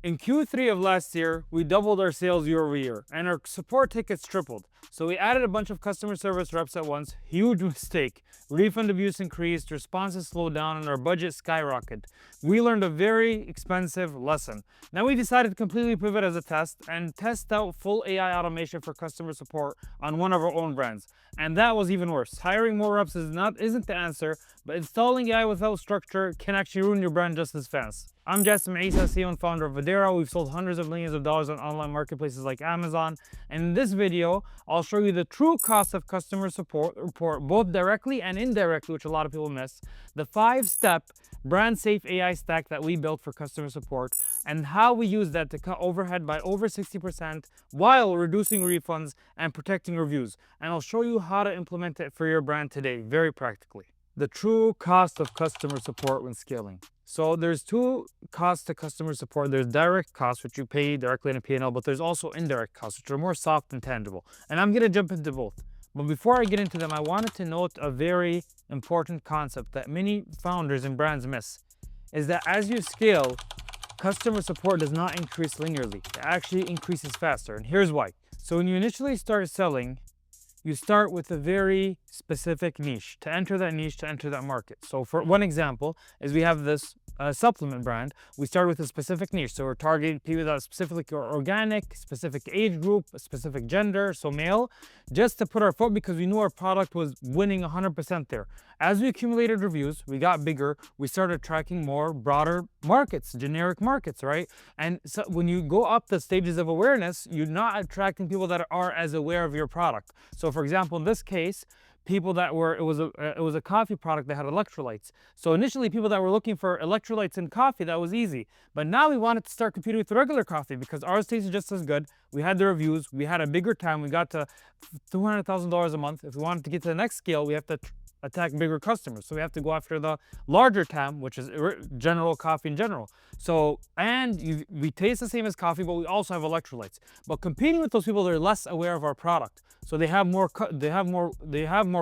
In Q3 of last year, we doubled our sales year over year, and our support tickets tripled. So we added a bunch of customer service reps at once. Huge mistake. Refund abuse increased, responses slowed down, and our budget skyrocketed. We learned a very expensive lesson. Now we decided to completely pivot as a test and test out full AI automation for customer support on one of our own brands. And that was even worse. Hiring more reps isn't the answer, but installing AI without structure can actually ruin your brand just as fast. I'm Jasim, Eisa, CEO and founder of Voadera. We've sold hundreds of millions of dollars on online marketplaces like Amazon. And in this video, I'll show you the true cost of customer support, both directly and indirectly, which a lot of people miss, the 5-step brand safe AI stack that we built for customer support, and how we use that to cut overhead by over 60% while reducing refunds and protecting reviews. And I'll show you how to implement it for your brand today, very practically. The true cost of customer support when scaling. So there's two costs to customer support. There's direct costs, which you pay directly in a P&L, but there's also indirect costs, which are more soft and tangible. And I'm going to jump into both. But before I get into them, I wanted to note a very important concept that many founders and brands miss, is that as you scale, customer support does not increase linearly. It actually increases faster. And here's why. So when you initially start selling, you start with a very specific niche to enter that niche, to enter that market. So for one example is we have this supplement brand. We start with a specific niche. So we're targeting people that are specifically organic, specific age group, a specific gender, so male, just to put our foot, because we knew our product was winning 100% there. As we accumulated reviews, we got bigger, we started tracking more broader markets, generic markets, right? And so when you go up the stages of awareness, you're not attracting people that are as aware of your product. So for example, in this case, people that were, it was a coffee product that had electrolytes. So initially people that were looking for electrolytes in coffee, that was easy. But now we wanted to start competing with regular coffee because ours tasted just as good. We had the reviews, we had a bigger time, we got to $200,000 a month. If we wanted to get to the next scale, we have to attack bigger customers. So we have to go after the larger TAM, which is general coffee in general. So, and we taste the same as coffee, but we also have electrolytes. But competing with those people, they're less aware of our product. So they have more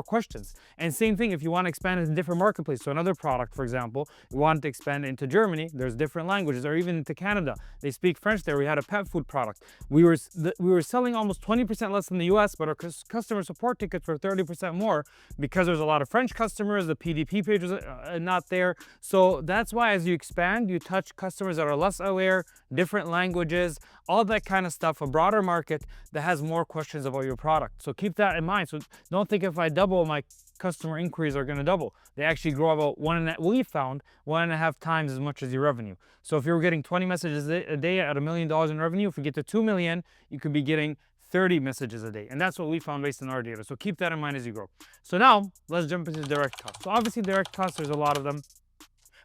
questions. And same thing if you want to expand into different marketplaces. So another product, for example, you want to expand into Germany, there's different languages, or even into Canada. They speak French there. We had a pet food product. We were selling almost 20% less than the US, but our customer support tickets were 30% more because there's a lot of French customers, the PDP page was not there. So that's why as you expand, you touch customers that are less aware, different languages, all that kind of stuff, a broader market that has more questions about your product. So keep that in mind. So don't think if I double, my customer inquiries are going to double. They actually grow about we found 1.5 times as much as your revenue. So if you're getting 20 messages a day at $1 million in revenue, if you get to 2 million, you could be getting 30 messages a day. And that's what we found based on our data. So keep that in mind as you grow. So now let's jump into direct costs. So obviously direct costs, there's a lot of them.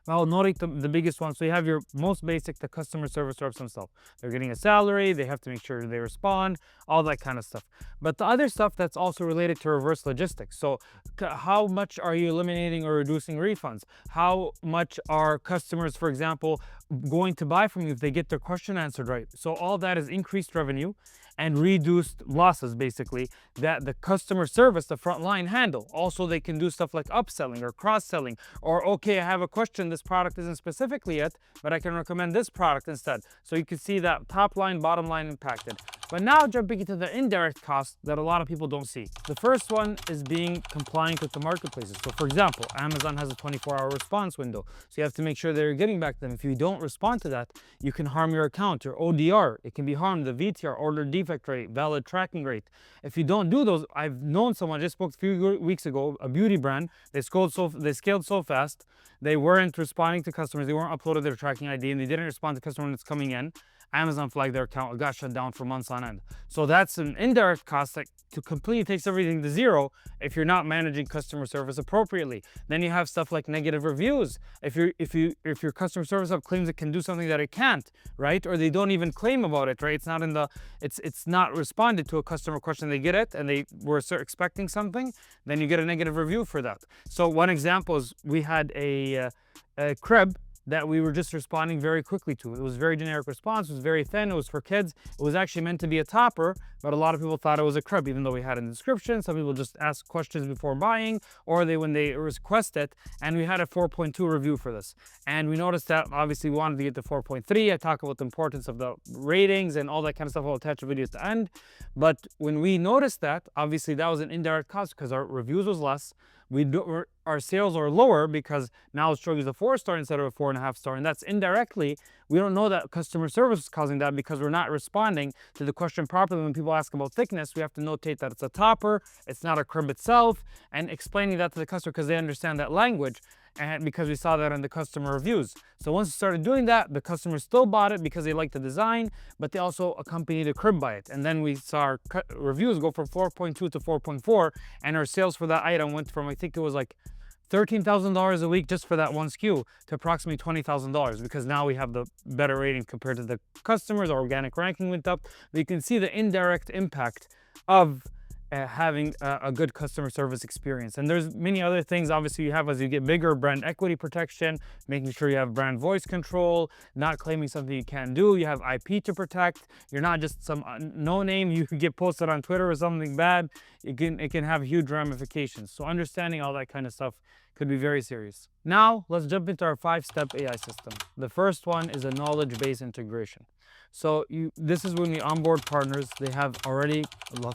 I'll note the biggest one. So you have your most basic, the customer service reps themselves. They're getting a salary, they have to make sure they respond, all that kind of stuff. But the other stuff that's also related to reverse logistics. So how much are you eliminating or reducing refunds? How much are customers, for example, going to buy from you if they get their question answered right? So all that is increased revenue and reduced losses, basically, that the customer service, the front line, handle. Also, they can do stuff like upselling or cross-selling, or okay, I have a question, this product isn't specifically it, but I can recommend this product instead. So you can see that top line, bottom line impacted. But now jumping into the indirect costs that a lot of people don't see. The first one is being compliant with the marketplaces. So for example, Amazon has a 24-hour response window. So you have to make sure they're getting back to them. If you don't respond to that, you can harm your account. Your ODR, it can be harmed. The VTR, order defect rate, valid tracking rate. If you don't do those, I've known someone, I just spoke a few weeks ago, a beauty brand, they scaled so fast, they weren't responding to customers, they weren't uploading their tracking ID, and they didn't respond to customers when it's coming in. Amazon flagged their account, it got shut down for months on end. So that's an indirect cost that completely takes everything to zero if you're not managing customer service appropriately. Then you have stuff like negative reviews. If your customer service up claims it can do something that it can't, right? Or they don't even claim about it, right? It's not responded to a customer question. They get it and they were expecting something, then you get a negative review for that. So one example is we had a crib that we were just responding very quickly to. It was very generic response, it was very thin, it was for kids. It was actually meant to be a topper, but a lot of people thought it was a crib, even though we had a description. Some people just ask questions before buying, or when they request it, and we had a 4.2 review for this. And we noticed that obviously we wanted to get to 4.3. I talk about the importance of the ratings and all that kind of stuff. I'll attach a video at the end. But when we noticed that, obviously that was an indirect cost because our reviews was less. Our sales are lower because now it's showing us a 4-star instead of a 4.5-star, and that's indirectly. We don't know that customer service is causing that because we're not responding to the question properly. When people ask about thickness, we have to notate that it's a topper, it's not a crib itself, and explaining that to the customer because they understand that language, and because we saw that in the customer reviews. So once we started doing that, the customers still bought it because they liked the design, but they also accompanied the crib by it. And then we saw our reviews go from 4.2 to 4.4, and our sales for that item went from, I think it was like $13,000 a week just for that one SKU to approximately $20,000 because now we have the better rating compared to the customers. Our organic ranking went up. But you can see the indirect impact of having a good customer service experience. And there's many other things obviously you have as you get bigger: brand equity protection, making sure you have brand voice control, not claiming something you can't do. You have IP to protect. You're not just some no name you could get posted on Twitter or something bad. It can have huge ramifications. So understanding all that kind of stuff could be very serious. Now let's jump into our 5-step AI system. The first one is a knowledge-based integration. So this is when we onboard partners. They have already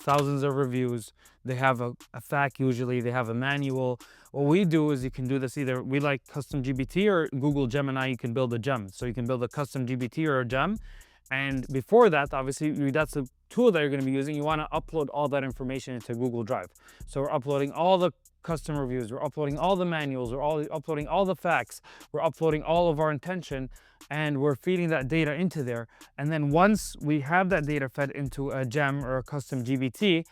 thousands of reviews. They have a FAQ usually. They have a manual. What we do is you can do this either, we like custom GPT or Google Gemini. You can build a gem. So you can build a custom GPT or a gem. And before that, obviously, that's a tool that you're going to be using. You want to upload all that information into Google Drive. So we're uploading all the customer reviews. We're uploading all the manuals. We're uploading all the facts. We're uploading all of our intention. And we're feeding that data into there. And then once we have that data fed into a gem or a custom GPT,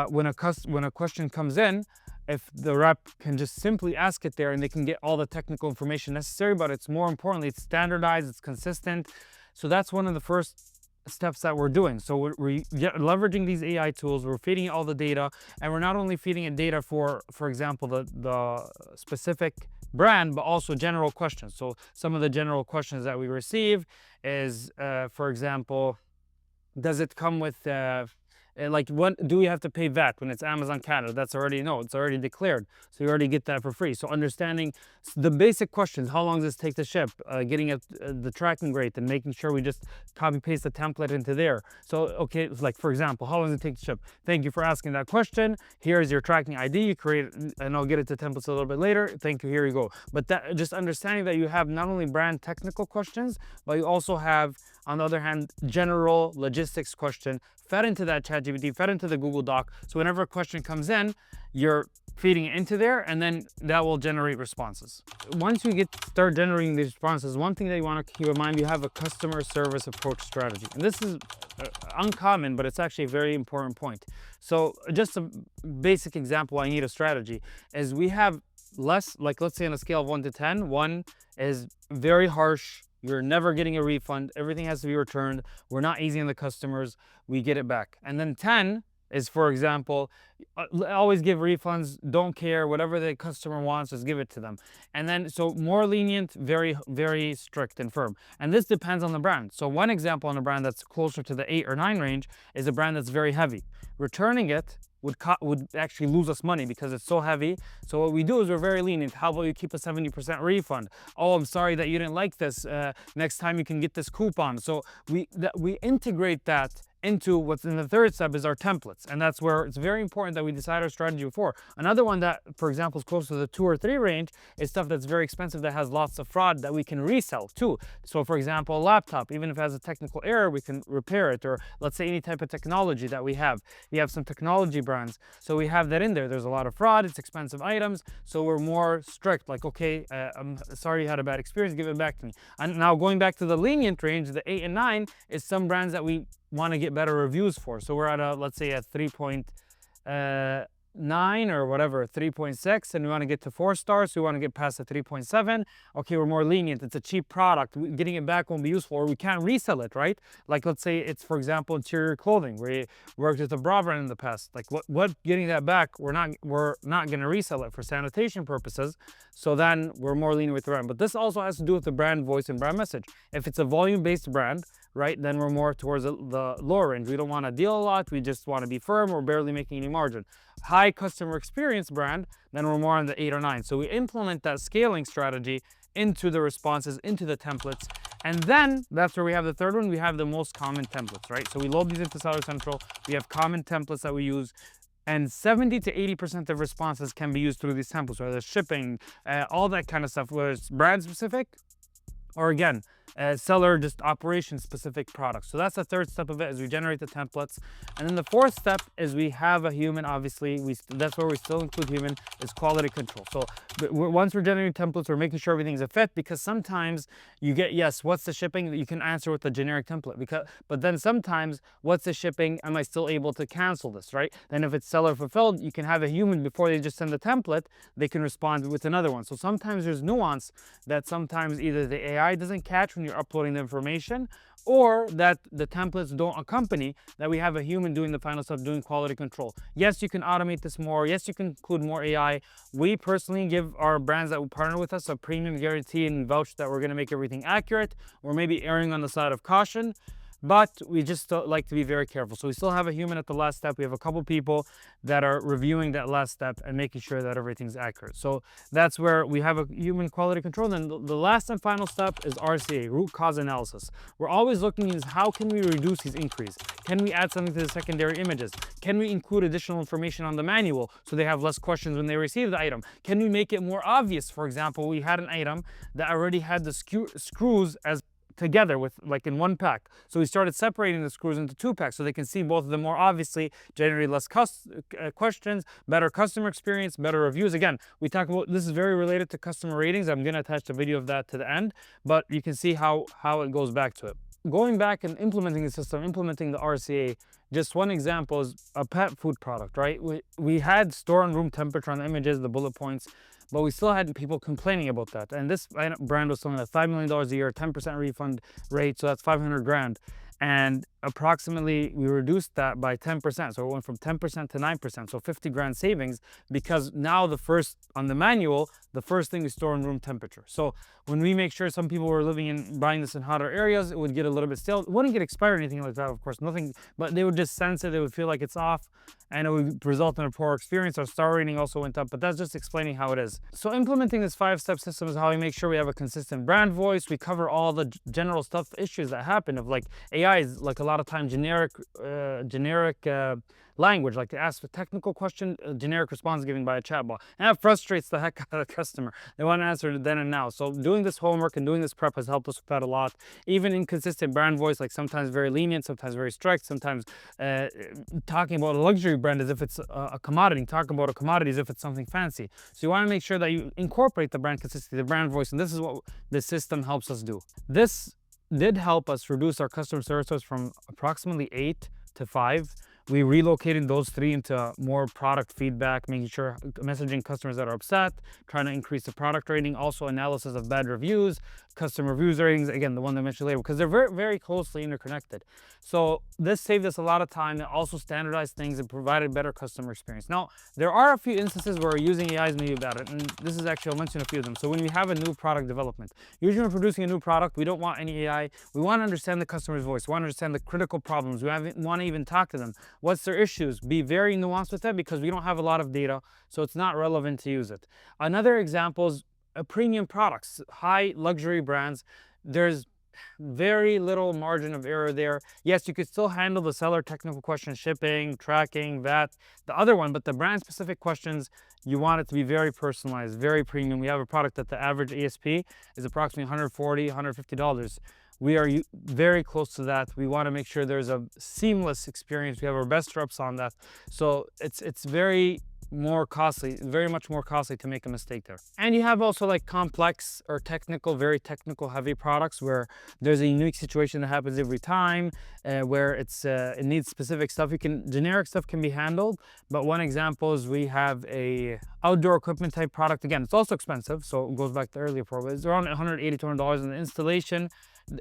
when a question comes in, if the rep can just simply ask it there and they can get all the technical information necessary, but it's more importantly, it's standardized, it's consistent. So that's one of the first steps that we're doing. So we're leveraging these AI tools, we're feeding it all the data, and we're not only feeding it data for example, the specific brand, but also general questions. So some of the general questions that we receive is, for example, does it come with like, what do we have to pay VAT when it's Amazon Canada? That's already, no, it's already declared. So you already get that for free. So understanding the basic questions: how long does this take to ship? Getting the tracking rate and making sure we just copy paste the template into there. So, okay, like for example, how long does it take to ship? Thank you for asking that question. Here's your tracking ID. You create it, and I'll get it to templates a little bit later. Thank you. Here you go. But that, just understanding that you have not only brand technical questions, but you also have, on the other hand, general logistics question fed into that ChatGPT, fed into the Google Doc. So whenever a question comes in, you're feeding it into there, and then that will generate responses. Once you start generating these responses, one thing that you want to keep in mind, you have a customer service approach strategy. And this is uncommon, but it's actually a very important point. So just a basic example why I need a strategy is we have less, like let's say on a scale of 1 to 10, 1 is very harsh. You're never getting a refund. Everything has to be returned. We're not easy on the customers. We get it back. And then 10 is, for example, always give refunds. Don't care. Whatever the customer wants, just give it to them. And then, so more lenient, very, very strict and firm. And this depends on the brand. So one example on a brand that's closer to the 8 or 9 range is a brand that's very heavy. Returning it would actually lose us money because it's so heavy. So what we do is we're very lenient. How about you keep a 70% refund? Oh, I'm sorry that you didn't like this. Next time you can get this coupon. So we integrate that into what's in the third step is our templates. And that's where it's very important that we decide our strategy before. Another one that, for example, is close to the 2 or 3 range is stuff that's very expensive that has lots of fraud that we can resell too. So for example, a laptop, even if it has a technical error, we can repair it. Or let's say any type of technology that we have. We have some technology brands. So we have that in there. There's a lot of fraud, it's expensive items. So we're more strict, like, okay, I'm sorry you had a bad experience, give it back to me. And now going back to the lenient range, the 8 and 9 is some brands that we want to get better reviews for. So we're at a, let's say a 3.8 9 or whatever, 3.6, and we want to get to 4 stars, so we want to get past the 3.7. Okay, we're more lenient. It's a cheap product. Getting it back won't be useful, or we can't resell it, right? Like, let's say it's, for example, interior clothing. We worked with a bra brand in the past. Like, what getting that back, we're not going to resell it for sanitation purposes. So then we're more lenient with the brand. But this also has to do with the brand voice and brand message. If it's a volume-based brand, right, then we're more towards the lower range. We don't want to deal a lot. We just want to be firm. We're barely making any margin. High customer experience brand, then we're more on the 8 or 9. So we implement that scaling strategy into the responses, into the templates. And then that's where we have the third one. We have the most common templates, right? So we load these into Seller Central. We have common templates that we use. And 70 to 80% of responses can be used through these templates, whether it's shipping, all that kind of stuff, whether it's brand specific, or again, seller just operation specific products. So that's the third step of it, is we generate the templates. And then the fourth step is we have a human, obviously. That's where we still include human, is quality control. So once we're generating templates, we're making sure everything's a fit, because sometimes you get, yes, what's the shipping? You can answer with the generic template. But then sometimes, what's the shipping? Am I still able to cancel this, right? Then if it's seller fulfilled, you can have a human, before they just send the template, they can respond with another one. So sometimes there's nuance that sometimes either the AI doesn't catch when you're uploading the information, or that the templates don't accompany, that we have a human doing the final stuff, doing quality control. Yes, you can automate this more. Yes, you can include more AI. We personally give our brands that will partner with us a premium guarantee and vouch that we're going to make everything accurate. We're maybe erring on the side of caution, but we just like to be very careful. So we still have a human at the last step. We have a couple people that are reviewing that last step and making sure that everything's accurate. So that's where we have a human quality control. Then the last and final step is RCA, root cause analysis. We're always looking at how can we reduce these increase? Can we add something to the secondary images? Can we include additional information on the manual so they have less questions when they receive the item? Can we make it more obvious? For example, we had an item that already had the screws as together with, like, in one pack. So we started separating the screws into 2 packs so they can see both of them more obviously, generate less questions, better customer experience, better reviews. Again, we talk about, this is very related to customer ratings. I'm going to attach a video of that to the end, but you can see how it goes back to it. Going back and implementing the system, implementing the RCA, just one example is a pet food product, right? We had store and room temperature on the images, the bullet points, but we still had people complaining about that. And this brand was selling at $5 million a year, 10% refund rate, so that's 500 grand. And approximately, we reduced that by 10%. So it went from 10% to 9%, so 50 grand savings, because now on the manual, the first thing is store and room temperature. So when we make sure, some people were buying this in hotter areas, it would get a little bit stale. It wouldn't get expired or anything like that, of course, nothing, but they would just sense it, they would feel like it's off, and it would result in a poor experience. Our star rating also went up, but that's just explaining how it is. So implementing this 5-step system is how we make sure we have a consistent brand voice. We cover all the general stuff, issues that happen, of like AI is like a lot of time generic language, like to ask a technical question, a generic response given by a chatbot, and that frustrates the heck out of the customer. They want to answer it then and now. So doing this homework and doing this prep has helped us with that a lot. Even inconsistent brand voice, like sometimes very lenient, sometimes very strict, sometimes talking about a luxury brand as if it's a commodity, talking about a commodity as if it's something fancy. So you want to make sure that you incorporate the brand consistency, the brand voice, and this is what the system helps us do. This did help us reduce our customer services from approximately 8 to 5. We relocated those 3 into more product feedback, making sure messaging customers that are upset, trying to increase the product rating, also analysis of bad reviews, customer reviews ratings, again, the one I mentioned later, because they're very, very closely interconnected. So this saved us a lot of time. It also standardized things and provided better customer experience. Now, there are a few instances where using AI is maybe better, and this is actually, I'll mention a few of them. So when we have a new product development, usually when we're producing a new product, we don't want any AI. We want to understand the customer's voice. We want to understand the critical problems. We want to even talk to them. What's their issues? Be very nuanced with that, because we don't have a lot of data, so it's not relevant to use it. Another example is premium products, high luxury brands. There's very little margin of error there. Yes, you could still handle the seller technical questions, shipping, tracking, VAT, the other one, but the brand specific questions, you want it to be very personalized, very premium. We have a product that the average ASP is approximately $140, $150. We are very close to that. We want to make sure there's a seamless experience. We have our best reps on that. So it's very more costly, very much more costly to make a mistake there. And you have also like complex or technical, very technical heavy products where there's a unique situation that happens every time, where it needs specific stuff. Generic stuff can be handled, but one example is we have a outdoor equipment type product. Again, it's also expensive, so it goes back to earlier problem. It's around $180-$200 in the installation.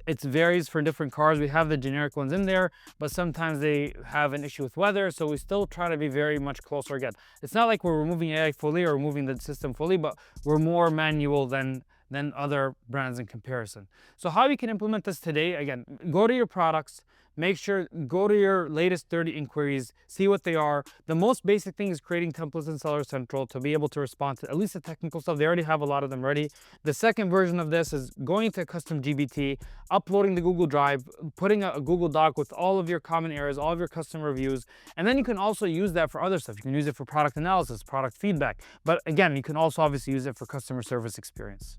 It varies for different cars. We have the generic ones in there, but sometimes they have an issue with weather, so we still try to be very much closer. Again, it's not like we're removing AI fully or removing the system fully, but we're more manual than other brands in comparison. So how you can implement this today, again, go to your products, make sure, go to your latest 30 inquiries, see what they are. The most basic thing is creating templates in Seller Central to be able to respond to at least the technical stuff. They already have a lot of them ready. The second version of this is going to custom GBT, uploading the Google Drive, putting a Google Doc with all of your common areas, all of your customer reviews, and then you can also use that for other stuff. You can use it for product analysis, product feedback, but again, you can also obviously use it for customer service experience.